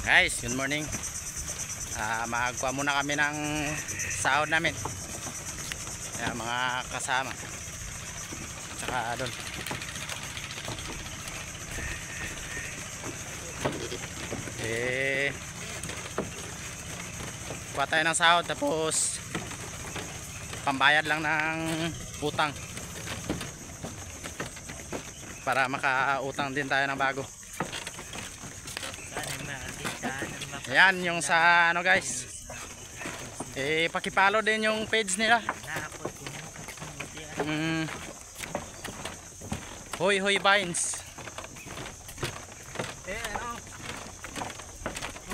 Guys, good morning. Magkuha muna kami ng sahod namin. Mga kasama. Tsaka doon. Kuha tayo ng sahod tapos pambayad lang ng utang. Para makautang din tayo ng bago. Ayan yung sa ano guys, pakipalo din yung page nila. Hoy Hoy Vines.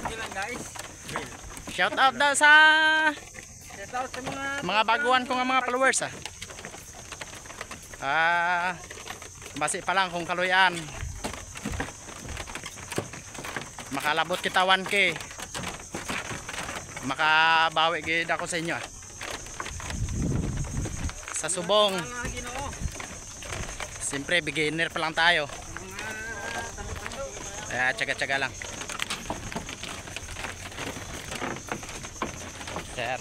Okay lang guys. Shout out daw sa Sa mga baguhan ko nga mga followers basi pa lang kung kaluyan makalabot kita 1K, makabawi gid ako sa inyo sa subong. Siyempre beginner pa lang tayo, kaya tsaga-tsaga lang sir.